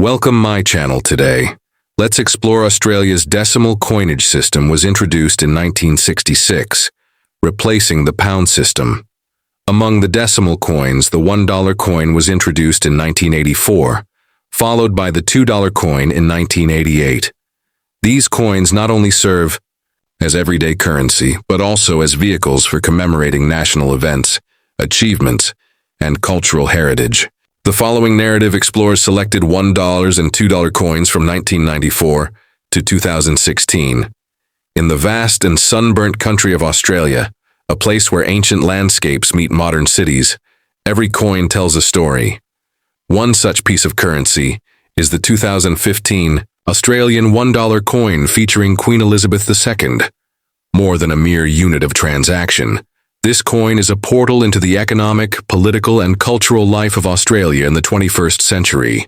Welcome my channel today. Let's explore Australia's decimal coinage system was introduced in 1966, replacing the pound system. Among the decimal coins, the $1 coin was introduced in 1984, followed by the $2 coin in 1988. These coins not only serve as everyday currency, but also as vehicles for commemorating national events, achievements, and cultural heritage. The following narrative explores selected $1 and $2 coins from 1994 to 2016. In the vast and sunburnt country of Australia, a place where ancient landscapes meet modern cities, every coin tells a story. One such piece of currency is the 2015 Australian $1 coin featuring Queen Elizabeth II. More than a mere unit of transaction, this coin is a portal into the economic, political, and cultural life of Australia in the 21st century.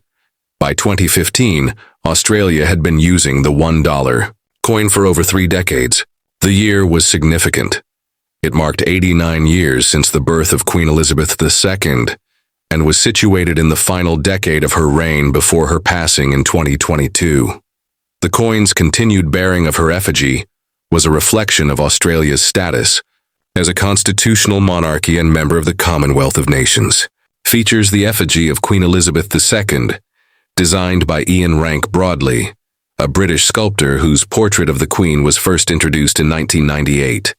By 2015, Australia had been using the $1 coin for over 3 decades. The year was significant. It marked 89 years since the birth of Queen Elizabeth II and was situated in the final decade of her reign before her passing in 2022. The coin's continued bearing of her effigy was a reflection of Australia's status as a constitutional monarchy and member of the Commonwealth of Nations. Features the effigy of Queen Elizabeth II, designed by Ian Rank Broadley, a British sculptor whose portrait of the Queen was first introduced in 1998.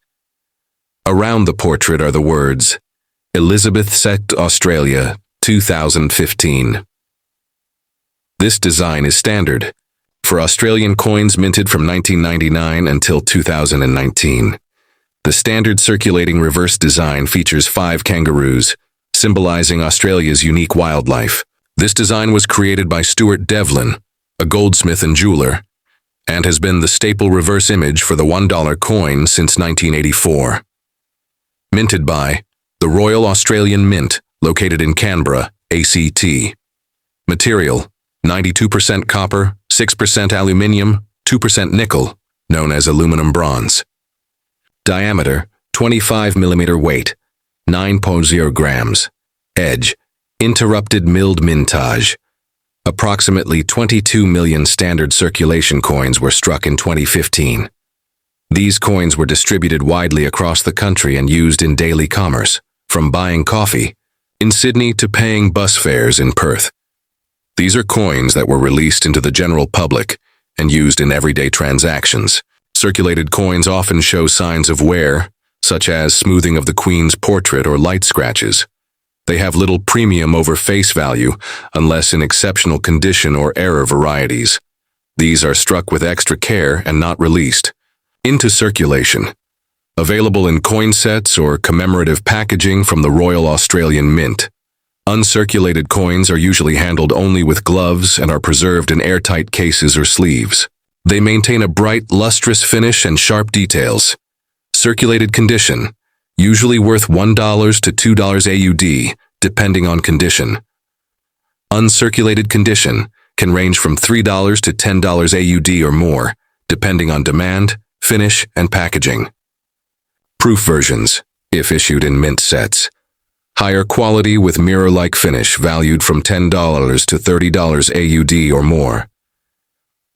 Around the portrait are the words, Elizabeth Set Australia 2015. This design is standard for Australian coins minted from 1999 until 2019. The standard circulating reverse design features 5 kangaroos, symbolizing Australia's unique wildlife. This design was created by Stuart Devlin, a goldsmith and jeweler, and has been the staple reverse image for the $1 coin since 1984. Minted by the Royal Australian Mint, located in Canberra, ACT. Material: 92% copper, 6% aluminium, 2% nickel, known as aluminum bronze. Diameter: 25 mm. Weight: 9.0 grams. Edge: interrupted milled mintage. Approximately 22 million standard circulation coins were struck in 2015. These coins were distributed widely across the country and used in daily commerce, from buying coffee in Sydney to paying bus fares in Perth. These are coins that were released into the general public and used in everyday transactions. Circulated coins often show signs of wear, such as smoothing of the Queen's portrait or light scratches. They have little premium over face value unless in exceptional condition or error varieties. These are struck with extra care and not released into circulation. Available in coin sets or commemorative packaging from the Royal Australian Mint. Uncirculated coins are usually handled only with gloves and are preserved in airtight cases or sleeves. They maintain a bright, lustrous finish and sharp details. Circulated condition, usually worth $1 to $2 AUD, depending on condition. Uncirculated condition can range from $3 to $10 AUD or more, depending on demand, finish, and packaging. Proof versions, if issued in mint sets. Higher quality with mirror-like finish valued from $10 to $30 AUD or more.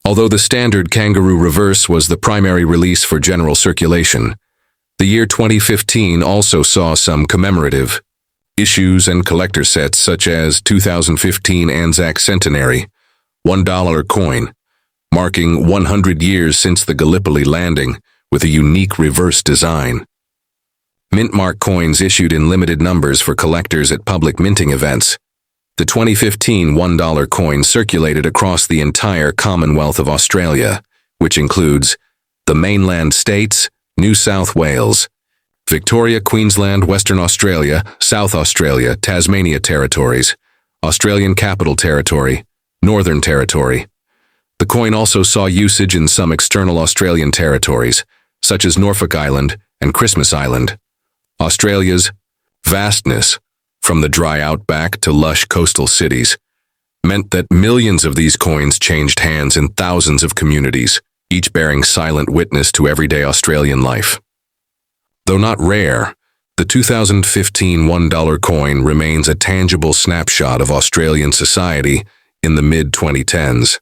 Although the standard kangaroo reverse was the primary release for general circulation, the year 2015 also saw some commemorative issues and collector sets such as 2015 Anzac Centenary, $1 coin, marking 100 years since the Gallipoli landing with a unique reverse design. Mint mark coins issued in limited numbers for collectors at public minting events. The 2015 $1 coin circulated across the entire Commonwealth of Australia, which includes the mainland states, New South Wales, Victoria, Queensland, Western Australia, South Australia, Tasmania territories, Australian Capital Territory, Northern Territory. The coin also saw usage in some external Australian territories, such as Norfolk Island and Christmas Island. Australia's vastness, from the dry outback to lush coastal cities, meant that millions of these coins changed hands in thousands of communities, each bearing silent witness to everyday Australian life. Though not rare, the 2015 $1 coin remains a tangible snapshot of Australian society in the mid-2010s.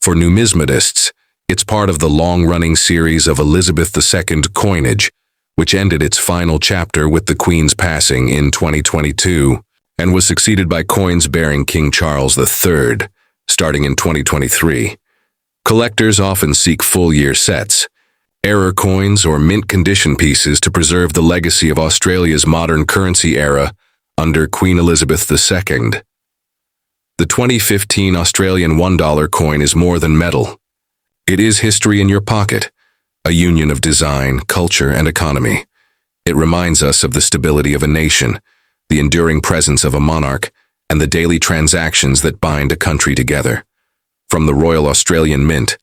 For numismatists, it's part of the long-running series of Elizabeth II coinage, which ended its final chapter with the Queen's passing in 2022 and was succeeded by coins bearing King Charles III, starting in 2023. Collectors often seek full-year sets, error coins or mint condition pieces to preserve the legacy of Australia's modern currency era under Queen Elizabeth II. The 2015 Australian $1 coin is more than metal. It is history in your pocket, a union of design, culture, and economy. It reminds us of the stability of a nation, the enduring presence of a monarch, and the daily transactions that bind a country together. From the Royal Australian Mint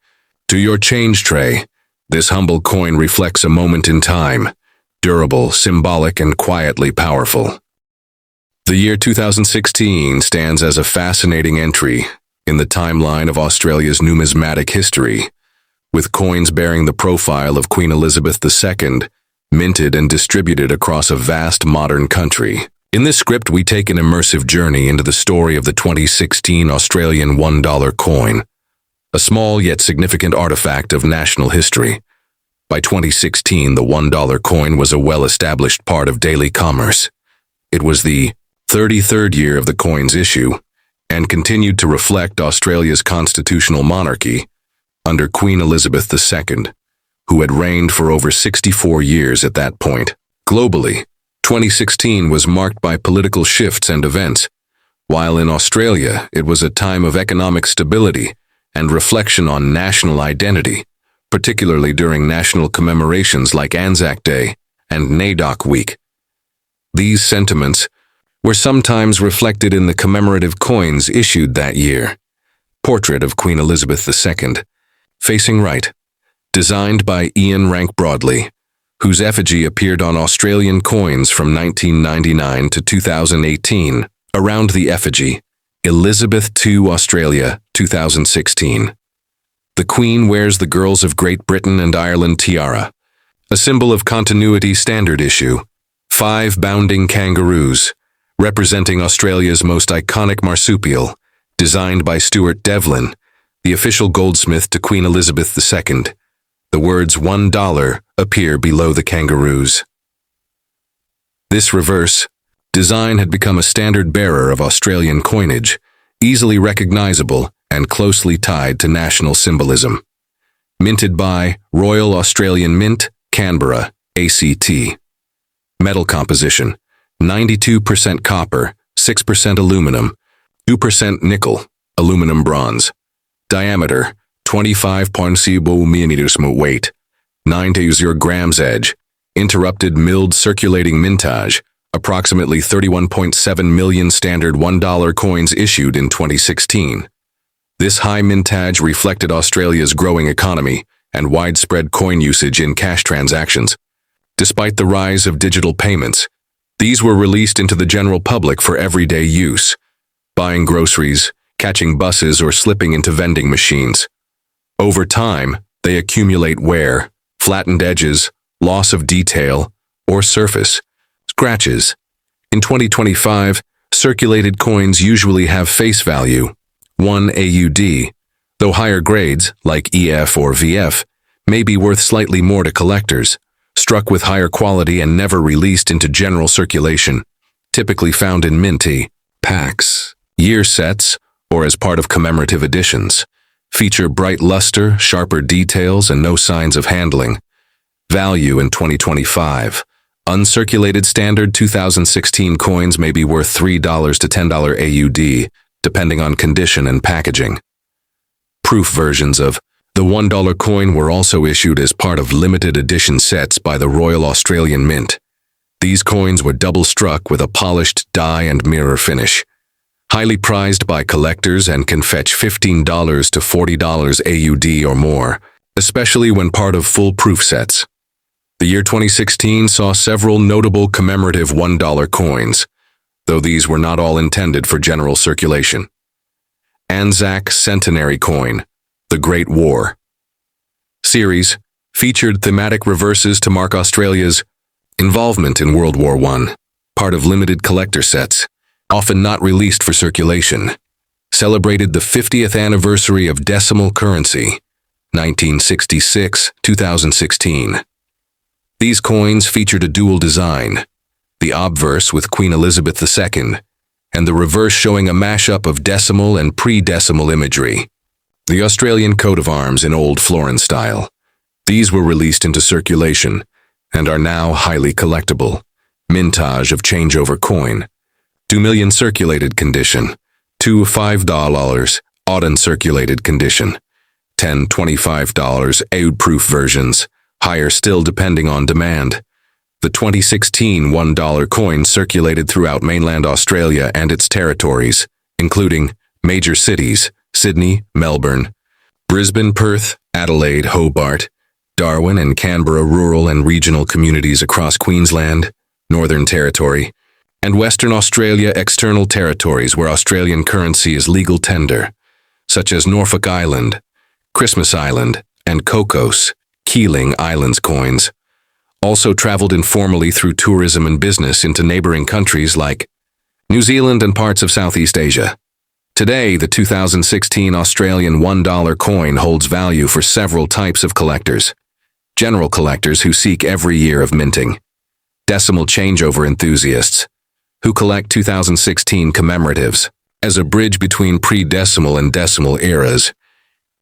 to your change tray, this humble coin reflects a moment in time, durable, symbolic, and quietly powerful. The year 2016 stands as a fascinating entry in the timeline of Australia's numismatic history, with coins bearing the profile of Queen Elizabeth II, minted and distributed across a vast modern country. In this script, we take an immersive journey into the story of the 2016 Australian $1 coin, a small yet significant artifact of national history. By 2016, the $1 coin was a well-established part of daily commerce. It was the 33rd year of the coin's issue, and continued to reflect Australia's constitutional monarchy under Queen Elizabeth II, who had reigned for over 64 years at that point. Globally, 2016 was marked by political shifts and events, while in Australia it was a time of economic stability and reflection on national identity, particularly during national commemorations like Anzac Day and NAIDOC Week. These sentiments were sometimes reflected in the commemorative coins issued that year. Portrait of Queen Elizabeth II, facing right, designed by Ian Rank Broadley, whose effigy appeared on Australian coins from 1999 to 2018. Around the effigy, Elizabeth II Australia, 2016. The Queen wears the Girls of Great Britain and Ireland tiara, a symbol of continuity. Standard issue. 5 bounding kangaroos, representing Australia's most iconic marsupial, designed by Stuart Devlin, the official goldsmith to Queen Elizabeth II. The words $1 appear below the kangaroos. This reverse design had become a standard bearer of Australian coinage, easily recognizable and closely tied to national symbolism. Minted by Royal Australian Mint, Canberra, ACT. Metal composition: 92% copper, 6% aluminum, 2% nickel, aluminum bronze. Diameter: 25.0 millimeters. Weight: 9.0 grams. Edge: interrupted milled circulating mintage, approximately 31.7 million standard $1 coins issued in 2016. This high mintage reflected Australia's growing economy and widespread coin usage in cash transactions. Despite the rise of digital payments, these were released into the general public for everyday use, buying groceries, catching buses, or slipping into vending machines. Over time, they accumulate wear, flattened edges, loss of detail, or surface scratches. In 2025, circulated coins usually have face value, 1 AUD, though higher grades, like EF or VF, may be worth slightly more to collectors, struck with higher quality and never released into general circulation, typically found in minty packs, year sets, or as part of commemorative editions. Feature bright luster, sharper details, and no signs of handling. Value in 2025. Uncirculated standard 2016 coins may be worth $3 to $10 AUD, depending on condition and packaging. Proof versions of the $1 coin were also issued as part of limited edition sets by the Royal Australian Mint. These coins were double-struck with a polished die and mirror finish. Highly prized by collectors and can fetch $15 to $40 AUD or more, especially when part of full-proof sets. The year 2016 saw several notable commemorative $1 coins, though these were not all intended for general circulation. Anzac Centenary Coin, The Great War. Series featured thematic reverses to mark Australia's involvement in World War I, part of limited collector sets, often not released for circulation. celebrated the 50th anniversary of decimal currency, 1966-2016. These coins featured a dual design, the obverse with Queen Elizabeth II, and the reverse showing a mashup of decimal and pre-decimal imagery. The Australian coat of arms in Old Florin style. These were released into circulation and are now highly collectible. Mintage of changeover coin. 2 million circulated condition. 2 $5 odd uncirculated condition. 10 $25 AUD-proof versions, higher still depending on demand. The 2016 $1 coin circulated throughout mainland Australia and its territories, including major cities, Sydney, Melbourne, Brisbane, Perth, Adelaide, Hobart, Darwin and Canberra rural and regional communities across Queensland, Northern Territory, and Western Australia external territories where Australian currency is legal tender, such as Norfolk Island, Christmas Island, and Cocos, Keeling Islands coins. Also traveled informally through tourism and business into neighboring countries like New Zealand and parts of Southeast Asia. Today, the 2016 Australian $1 coin holds value for several types of collectors. General collectors who seek every year of minting. Decimal changeover enthusiasts, who collect 2016 commemoratives as a bridge between pre-decimal and decimal eras.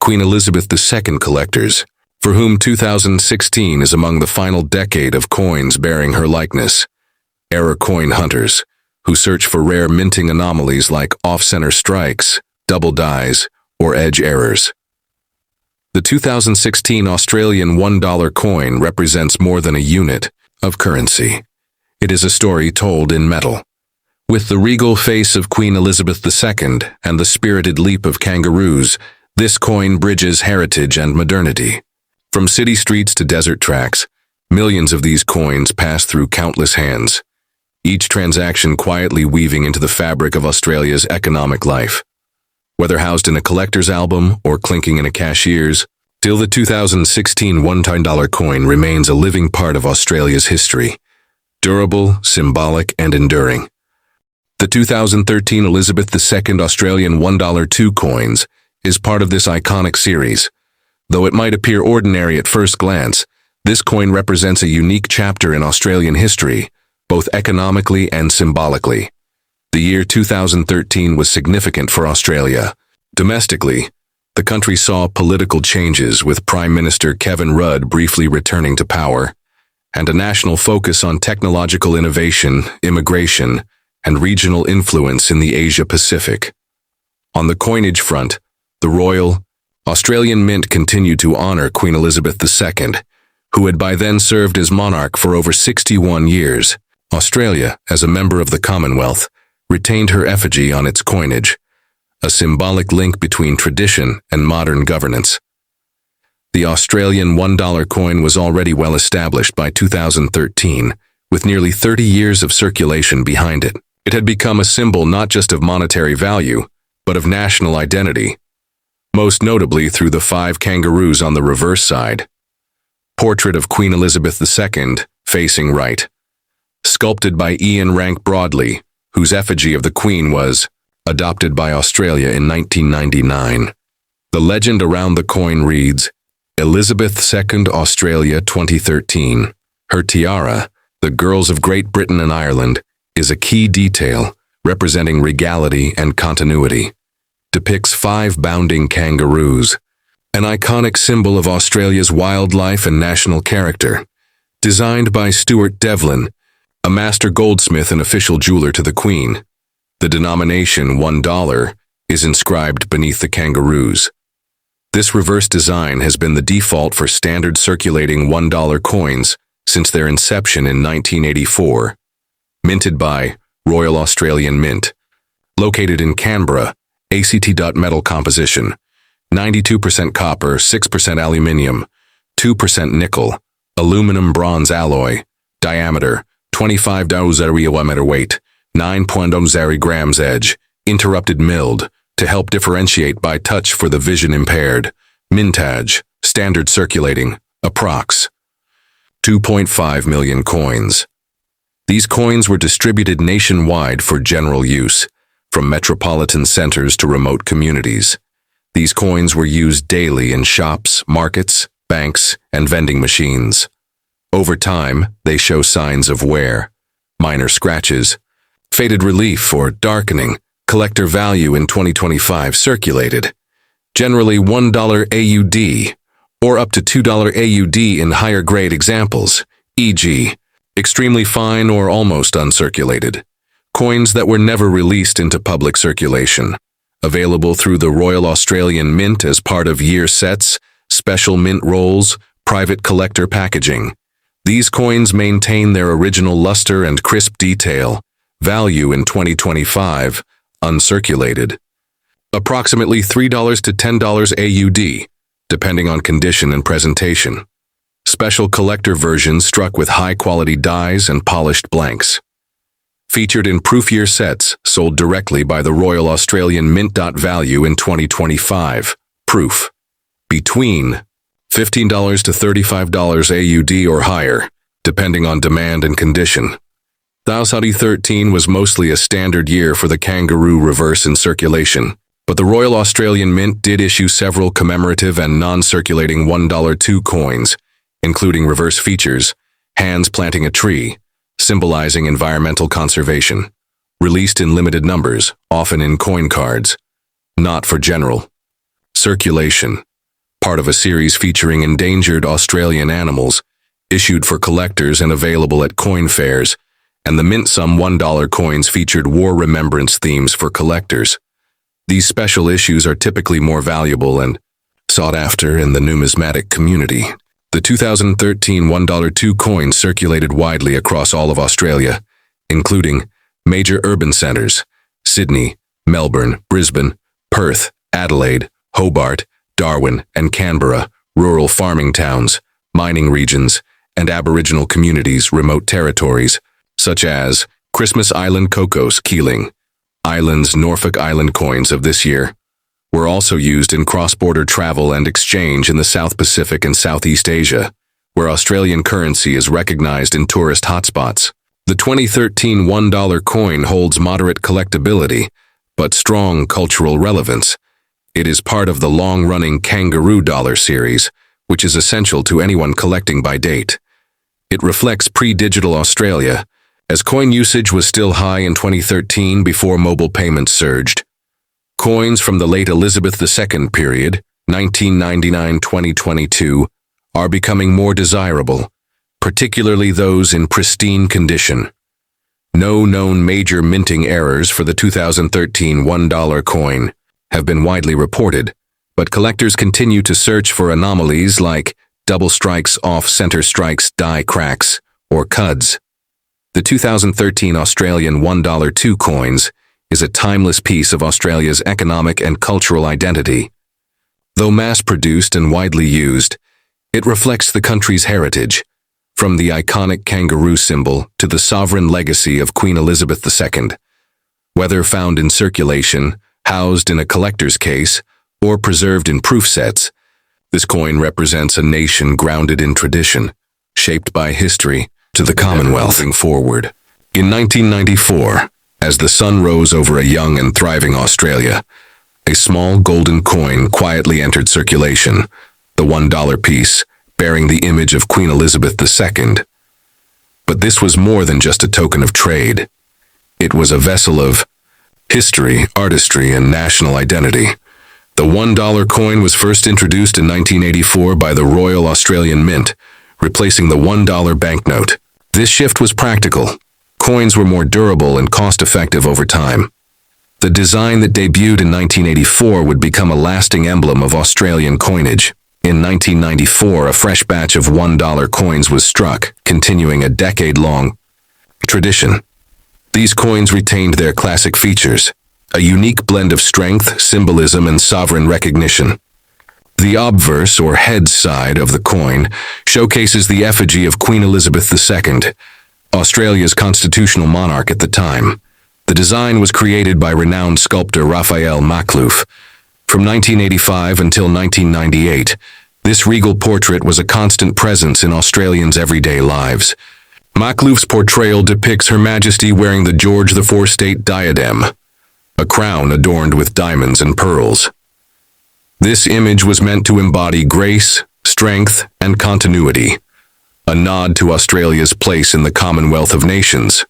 Queen Elizabeth II collectors, for whom 2016 is among the final decade of coins bearing her likeness. Error coin hunters, who search for rare minting anomalies like off-center strikes, double dies, or edge errors. The 2016 Australian $1 coin represents more than a unit of currency. It is a story told in metal. With the regal face of Queen Elizabeth II and the spirited leap of kangaroos, this coin bridges heritage and modernity. From city streets to desert tracks, millions of these coins pass through countless hands, each transaction quietly weaving into the fabric of Australia's economic life. Whether housed in a collector's album or clinking in a cashier's, still the 2016 $1 coin remains a living part of Australia's history, durable, symbolic, and enduring. The 2013 Elizabeth II Australian $1 coins is part of this iconic series. Though it might appear ordinary at first glance, this coin represents a unique chapter in Australian history, both economically and symbolically. The year 2013 was significant for Australia. Domestically, the country saw political changes with Prime Minister Kevin Rudd briefly returning to power, and a national focus on technological innovation, immigration, and regional influence in the Asia-Pacific. On the coinage front, the Royal Australian Mint continued to honor Queen Elizabeth II, who had by then served as monarch for over 61 years. Australia, as a member of the Commonwealth, retained her effigy on its coinage, a symbolic link between tradition and modern governance. The Australian $1 coin was already well established by 2013, with nearly 30 years of circulation behind it. It had become a symbol not just of monetary value, but of national identity, most notably through the 5 kangaroos on the reverse side. Portrait of Queen Elizabeth II, facing right. Sculpted by Ian Rank Broadley, whose effigy of the Queen was adopted by Australia in 1999. The legend around the coin reads, Elizabeth II Australia 2013. Her tiara, the Girls of Great Britain and Ireland, is a key detail representing regality and continuity. Depicts 5 bounding kangaroos, an iconic symbol of Australia's wildlife and national character. Designed by Stuart Devlin, a master goldsmith and official jeweler to the Queen. The denomination $1 is inscribed beneath the kangaroos. This reverse design has been the default for standard circulating $1 coins since their inception in 1984. Minted by Royal Australian Mint. Located in Canberra, ACT. Metal composition, 92% copper, 6% aluminium, 2% nickel, aluminum bronze alloy, diameter, 25 mm weight, 9.0 grams edge, interrupted milled, to help differentiate by touch for the vision impaired. Mintage, standard circulating, approx. 2.5 million coins. These coins were distributed nationwide for general use. from metropolitan centers to remote communities. These coins were used daily in shops, markets, banks, and vending machines. Over time, they show signs of wear, minor scratches, faded relief or darkening. Collector value in 2025 circulated. Generally $1 AUD, or up to $2 AUD in higher grade examples, e.g., extremely fine or almost uncirculated. Coins that were never released into public circulation. Available through the Royal Australian Mint as part of year sets, special mint rolls, private collector packaging. These coins maintain their original luster and crisp detail. Value in 2025, uncirculated. Approximately $3 to $10 AUD, depending on condition and presentation. Special collector versions struck with high-quality dies and polished blanks. Featured in proof year sets, sold directly by the Royal Australian Mint. Value in 2025. Proof. Between $15 to $35 AUD or higher, depending on demand and condition. 2013 was mostly a standard year for the kangaroo reverse in circulation, but the Royal Australian Mint did issue several commemorative and non-circulating $1 coins, including reverse features, hands planting a tree, symbolizing environmental conservation, released in limited numbers, often in coin cards, not for general circulation, part of a series featuring endangered Australian animals, issued for collectors and available at coin fairs, and the MintSame $1 coins featured war remembrance themes for collectors. These special issues are typically more valuable and sought after in the numismatic community. The 2013 $1 coin circulated widely across all of Australia, including major urban centres, Sydney, Melbourne, Brisbane, Perth, Adelaide, Hobart, Darwin, and Canberra, rural farming towns, mining regions, and Aboriginal communities, remote territories, such as Christmas Island Cocos, Keeling. Islands Norfolk Island coins of this year were also used in cross-border travel and exchange in the South Pacific and Southeast Asia, where Australian currency is recognized in tourist hotspots. The 2013 $1 coin holds moderate collectability, but strong cultural relevance. It is part of the long-running Kangaroo Dollar series, which is essential to anyone collecting by date. It reflects pre-digital Australia, as coin usage was still high in 2013 before mobile payments surged. Coins from the late Elizabeth II period, 1999-2022, are becoming more desirable, particularly those in pristine condition. No known major minting errors for the 2013 $1 coin have been widely reported, but collectors continue to search for anomalies like double strikes, off-center strikes, die cracks, or cuds. The 2013 Australian $1 coins is a timeless piece of Australia's economic and cultural identity. Though mass-produced and widely used, it reflects the country's heritage, from the iconic kangaroo symbol to the sovereign legacy of Queen Elizabeth II. Whether found in circulation, housed in a collector's case, or preserved in proof sets, this coin represents a nation grounded in tradition, shaped by history, to the Commonwealth moving forward. In 1994, as the sun rose over a young and thriving Australia, a small golden coin quietly entered circulation, the $1 piece, bearing the image of Queen Elizabeth II. But this was more than just a token of trade. It was a vessel of history, artistry, and national identity. The $1 coin was first introduced in 1984 by the Royal Australian Mint, replacing the $1 banknote. This shift was practical. Coins were more durable and cost-effective over time. The design that debuted in 1984 would become a lasting emblem of Australian coinage. In 1994, a fresh batch of $1 coins was struck, continuing a decade-long tradition. These coins retained their classic features, a unique blend of strength, symbolism, and sovereign recognition. The obverse, or head side, of the coin showcases the effigy of Queen Elizabeth II, Australia's constitutional monarch at the time. The design was created by renowned sculptor Raphael Makhlouf. From 1985 until 1998, this regal portrait was a constant presence in Australians' everyday lives. Makhlouf's portrayal depicts Her Majesty wearing the George IV state diadem, a crown adorned with diamonds and pearls. This image was meant to embody grace, strength, and continuity, a nod to Australia's place in the Commonwealth of Nations.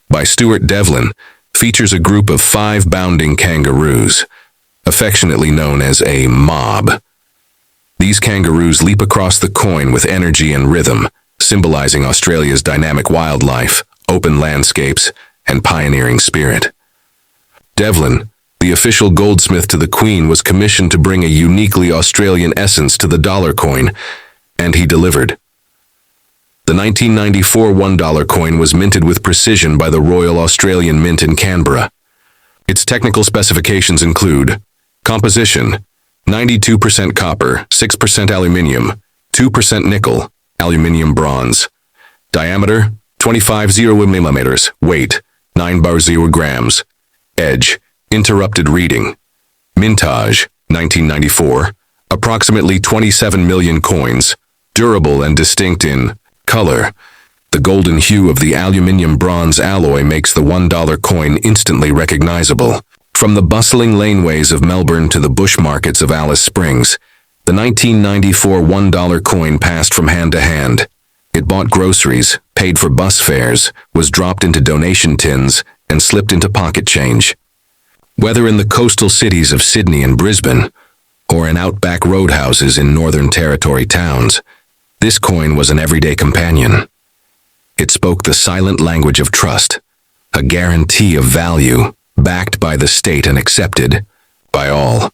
By Stuart Devlin, features a group of 5 bounding kangaroos, affectionately known as a mob. These kangaroos leap across the coin with energy and rhythm, symbolizing Australia's dynamic wildlife, open landscapes, and pioneering spirit. Devlin, the official goldsmith to the Queen, was commissioned to bring a uniquely Australian essence to the dollar coin, and he delivered. The 1994 $1 coin was minted with precision by the Royal Australian Mint in Canberra. Its technical specifications include composition, 92% copper, 6% aluminium, 2% nickel, aluminium bronze. Diameter, 25 mm, weight, 9.0 grams. Edge, interrupted reading. Mintage, 1994, approximately 27 million coins, durable and distinct in color. The golden hue of the aluminium-bronze alloy makes the $1 coin instantly recognizable. From the bustling laneways of Melbourne to the bush markets of Alice Springs, the 1994 $1 coin passed from hand to hand. It bought groceries, paid for bus fares, was dropped into donation tins, and slipped into pocket change. Whether in the coastal cities of Sydney and Brisbane, or in outback roadhouses in Northern Territory towns, this coin was an everyday companion. It spoke the silent language of trust, a guarantee of value, backed by the state and accepted by all.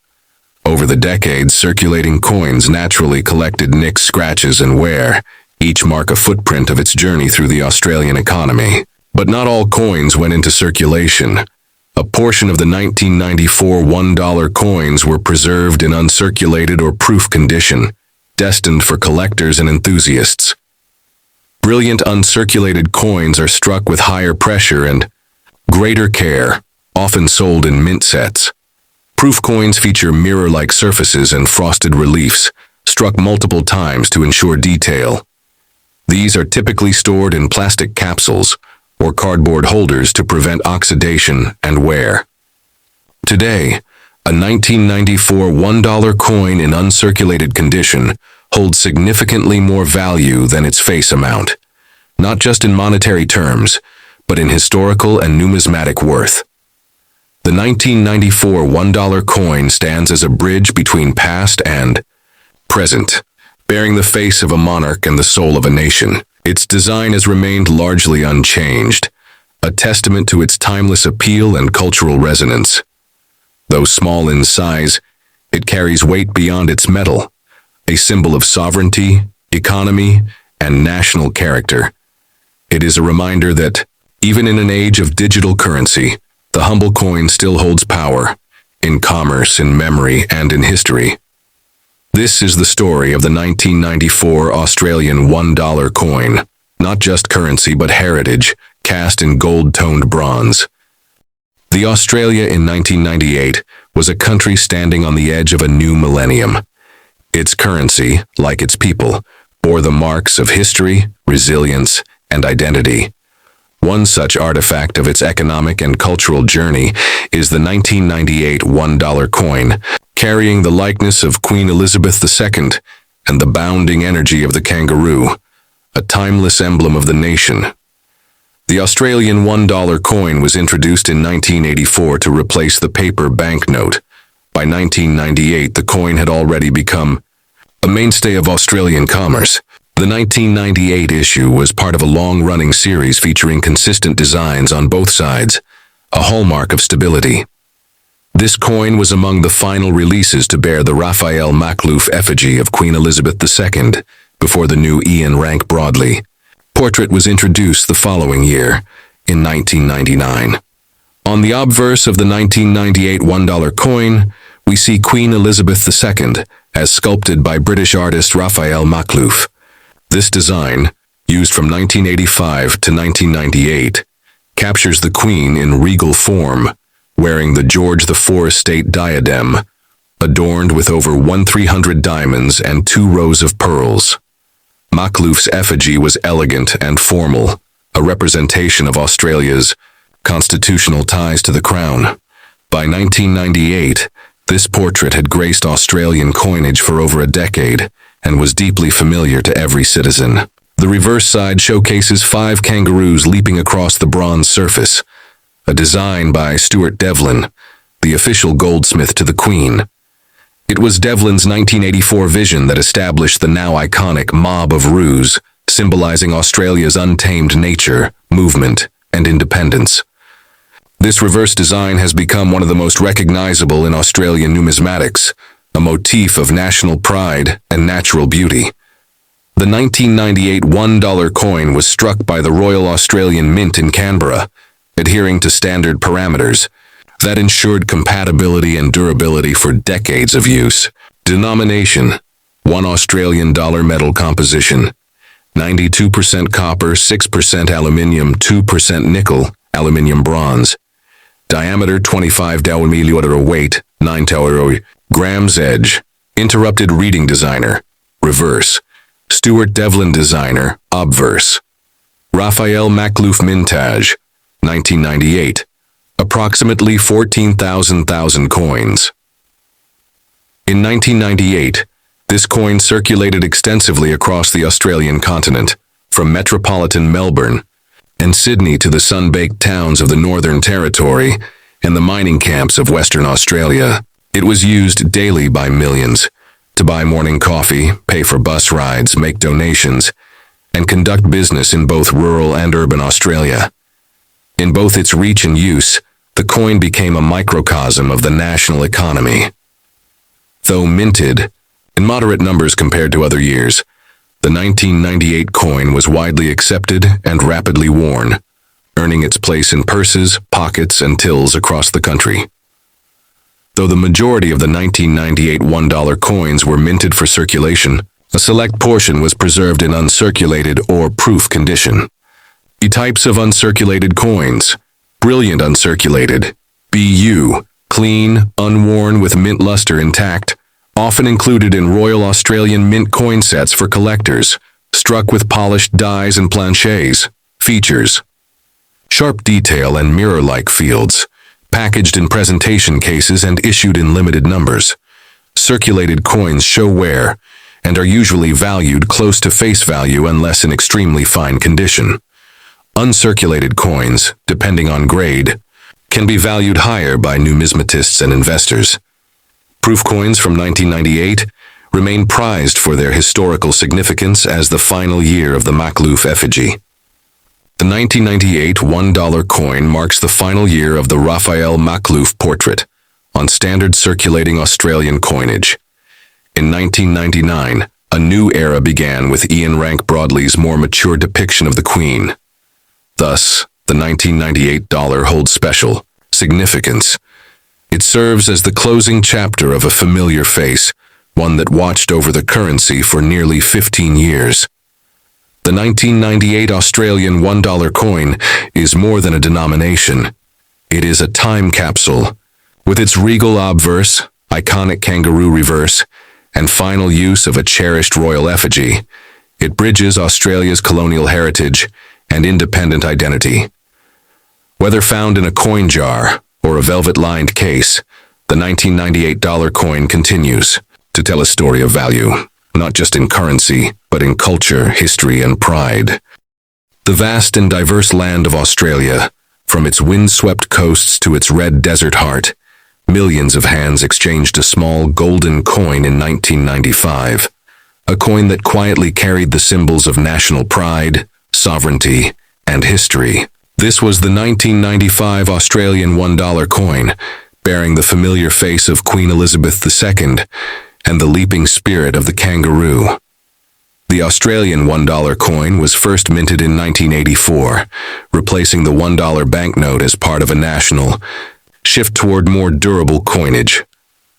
Over the decades, circulating coins naturally collected nicks, scratches, and wear, each mark a footprint of its journey through the Australian economy. But not all coins went into circulation. A portion of the 1994 $1 coins were preserved in uncirculated or proof condition, destined for collectors and enthusiasts. Brilliant uncirculated coins are struck with higher pressure and greater care, often sold in mint sets. Proof coins feature mirror-like surfaces and frosted reliefs, struck multiple times to ensure detail. These are typically stored in plastic capsules or cardboard holders to prevent oxidation and wear. Today, a 1994 $1 coin in uncirculated condition holds significantly more value than its face amount, not just in monetary terms, but in historical and numismatic worth. The 1994 $1 coin stands as a bridge between past and present, bearing the face of a monarch and the soul of a nation. Its design has remained largely unchanged, a testament to its timeless appeal and cultural resonance. Though small in size, it carries weight beyond its metal, a symbol of sovereignty, economy, and national character. It is a reminder that, even in an age of digital currency, the humble coin still holds power, in commerce, in memory, and in history. This is the story of the 1994 Australian $1 coin, not just currency but heritage, cast in gold-toned bronze. The Australia in 1998 was a country standing on the edge of a new millennium. Its currency, like its people, bore the marks of history, resilience, and identity. One such artifact of its economic and cultural journey is the 1998 $1 coin, carrying the likeness of Queen Elizabeth II and the bounding energy of the kangaroo, a timeless emblem of the nation. The Australian $1 coin was introduced in 1984 to replace the paper banknote. By 1998, the coin had already become a mainstay of Australian commerce. The 1998 issue was part of a long-running series featuring consistent designs on both sides, a hallmark of stability. This coin was among the final releases to bear the Raphael Makhlouf effigy of Queen Elizabeth II, before the new Ian rank broadly. Portrait was introduced the following year, in 1999. On the obverse of the 1998 $1 coin, we see Queen Elizabeth II, as sculpted by British artist Raphael Makhlouf. This design, used from 1985 to 1998, captures the Queen in regal form, wearing the George IV estate diadem, adorned with over 1,300 diamonds and 2 rows of pearls. Makhlouf's effigy was elegant and formal, a representation of Australia's constitutional ties to the crown. By 1998, this portrait had graced Australian coinage for over a decade and was deeply familiar to every citizen. The reverse side showcases 5 kangaroos leaping across the bronze surface, a design by Stuart Devlin, the official goldsmith to the Queen. It was Devlin's 1984 vision that established the now iconic mob of roos, symbolizing Australia's untamed nature, movement, and independence. This reverse design has become one of the most recognizable in Australian numismatics, a motif of national pride and natural beauty. The 1998 $1 coin was struck by the Royal Australian Mint in Canberra, adhering to standard parameters that ensured compatibility and durability for decades of use. Denomination: 1 Australian dollar metal composition, 92% copper, 6% aluminium, 2% nickel, aluminium bronze. Diameter 25 mm, weight 9 grams. Edge: interrupted reading designer, reverse. Stuart Devlin designer, obverse. Raphael Makhlouf Mintage, 1998. Approximately 14,000 coins. In 1998, this coin circulated extensively across the Australian continent, from metropolitan Melbourne and Sydney to the sun-baked towns of the Northern Territory and the mining camps of Western Australia. It was used daily by millions to buy morning coffee, pay for bus rides, make donations, and conduct business in both rural and urban Australia. In both its reach and use, the coin became a microcosm of the national economy. Though minted, in moderate numbers compared to other years, the 1998 coin was widely accepted and rapidly worn, earning its place in purses, pockets, and tills across the country. Though the majority of the 1998 $1 coins were minted for circulation, a select portion was preserved in uncirculated or proof condition. The types of uncirculated coins: brilliant uncirculated, BU, clean, unworn with mint luster intact, often included in Royal Australian Mint coin sets for collectors, struck with polished dies and planchets. Features: sharp detail and mirror-like fields, packaged in presentation cases and issued in limited numbers. Circulated coins show wear and are usually valued close to face value unless in extremely fine condition. Uncirculated coins, depending on grade, can be valued higher by numismatists and investors. Proof coins from 1998 remain prized for their historical significance as the final year of the Makhlouf effigy. The 1998 $1 coin marks the final year of the Raphael Makhlouf portrait on standard circulating Australian coinage. In 1999, a new era began with Ian Rank Broadley's more mature depiction of the Queen. Thus, the 1998 dollar holds special significance. It serves as the closing chapter of a familiar face, one that watched over the currency for nearly 15 years. The 1998 Australian $1 coin is more than a denomination. It is a time capsule. With its regal obverse, iconic kangaroo reverse, and final use of a cherished royal effigy, it bridges Australia's colonial heritage and independent identity. Whether found in a coin jar or a velvet-lined case, the 1998 dollar coin continues to tell a story of value, not just in currency, but in culture, history, and pride. The vast and diverse land of Australia, from its wind-swept coasts to its red desert heart, millions of hands exchanged a small golden coin in 1995, a coin that quietly carried the symbols of national pride, sovereignty, and history. This was the 1995 Australian $1 coin, bearing the familiar face of Queen Elizabeth II and the leaping spirit of the kangaroo. The Australian $1 coin was first minted in 1984, replacing the $1 banknote as part of a national shift toward more durable coinage.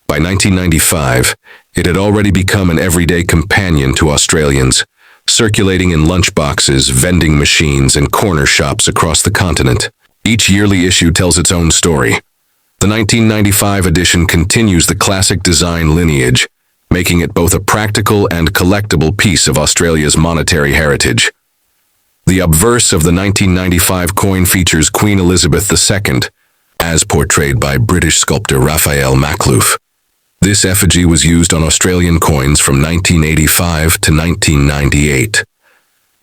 By 1995, it had already become an everyday companion to Australians, circulating in lunchboxes, vending machines, and corner shops across the continent. Each yearly issue tells its own story. The 1995 edition continues the classic design lineage, making it both a practical and collectible piece of Australia's monetary heritage. The obverse of the 1995 coin features Queen Elizabeth II, as portrayed by British sculptor Raphael Makhlouf. This effigy was used on Australian coins from 1985 to 1998.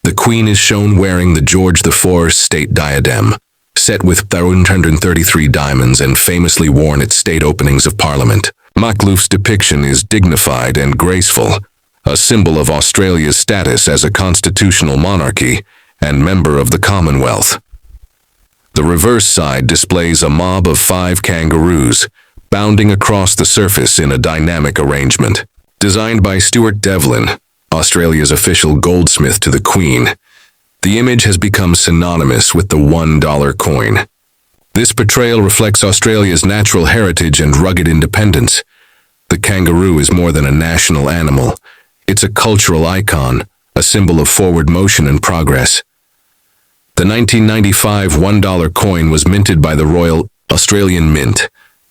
The Queen is shown wearing the George IV state diadem, set with 133 diamonds and famously worn at state openings of Parliament. Makhlouf's depiction is dignified and graceful, a symbol of Australia's status as a constitutional monarchy and member of the Commonwealth. The reverse side displays a mob of 5 kangaroos, bounding across the surface in a dynamic arrangement. Designed by Stuart Devlin, Australia's official goldsmith to the Queen, the image has become synonymous with the $1 coin. This portrayal reflects Australia's natural heritage and rugged independence. The kangaroo is more than a national animal. It's a cultural icon, a symbol of forward motion and progress. The 1995 $1 coin was minted by the Royal Australian Mint,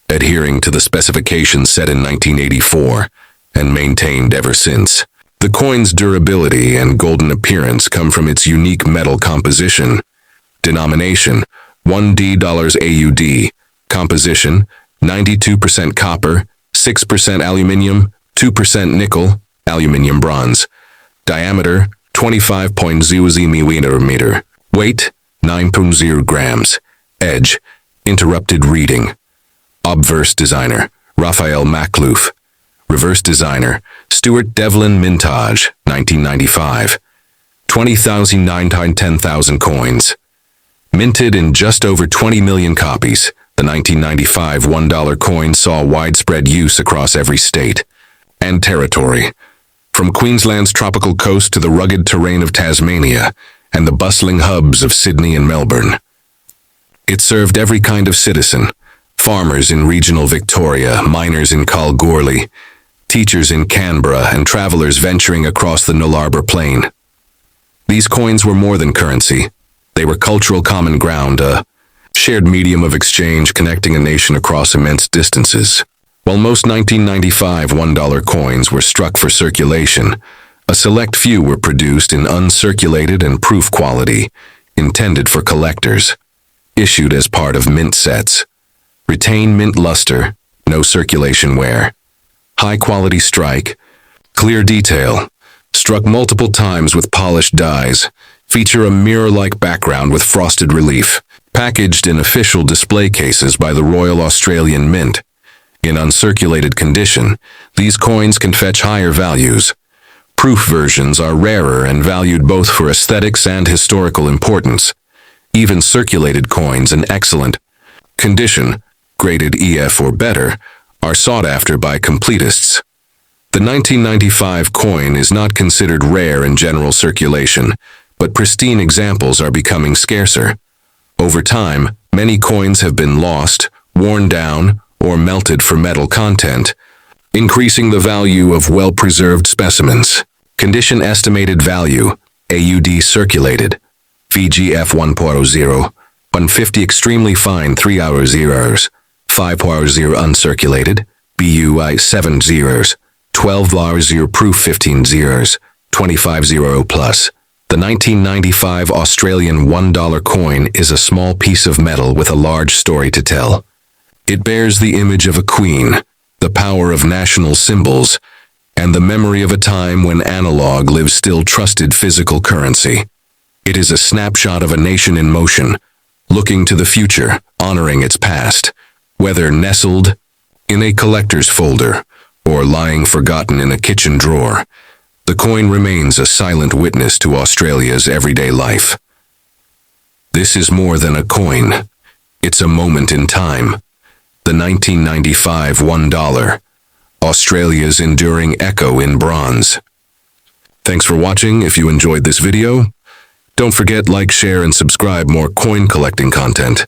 adhering to the specifications set in 1984 and maintained ever since. The coin's durability and golden appearance come from its unique metal composition. Denomination, $1 AUD. Composition, 92% copper, 6% aluminium, 2% nickel, aluminium bronze. Diameter, 25.00 millimeter. Weight, 9.0 grams. Edge, interrupted reading. Obverse designer, Raphael Makhlouf. Reverse designer, Stuart Devlin Mintage, 1995. 20,910,000 coins. Minted in just over 20 million copies, the 1995 $1 coin saw widespread use across every state and territory, from Queensland's tropical coast to the rugged terrain of Tasmania and the bustling hubs of Sydney and Melbourne. It served every kind of citizen: farmers in regional Victoria, miners in Kalgoorlie, teachers in Canberra, and travelers venturing across the Nullarbor Plain. These coins were more than currency. They were cultural common ground, a shared medium of exchange connecting a nation across immense distances. While most 1995 $1 coins were struck for circulation, a select few were produced in uncirculated and proof quality, intended for collectors, issued as part of mint sets. Retain mint luster, no circulation wear. High-quality strike, clear detail, struck multiple times with polished dies, feature a mirror-like background with frosted relief, packaged in official display cases by the Royal Australian Mint. In uncirculated condition, these coins can fetch higher values. Proof versions are rarer and valued both for aesthetics and historical importance. Even circulated coins in excellent condition, graded EF or better, are sought after by completists. The 1995 coin is not considered rare in general circulation, but pristine examples are becoming scarcer. Over time, many coins have been lost, worn down, or melted for metal content, increasing the value of well-preserved specimens. Condition estimated value, AUD circulated, VGF 1.0, 150 extremely fine 3 hour zeros, 5.0 uncirculated, BUI 7 zeros, 12 hour zero proof 15 zeros, 25 zero plus. The 1995 Australian $1 coin is a small piece of metal with a large story to tell. It bears the image of a queen, the power of national symbols, and the memory of a time when analog lived still trusted physical currency. It is a snapshot of a nation in motion, looking to the future, honoring its past. Whether nestled in a collector's folder or lying forgotten in a kitchen drawer, the coin remains a silent witness to Australia's everyday life. This is more than a coin. It's a moment in time. The 1995 $1, Australia's enduring echo in bronze. Thanks for watching. If you enjoyed this video, don't forget like, share, and subscribe more coin collecting content.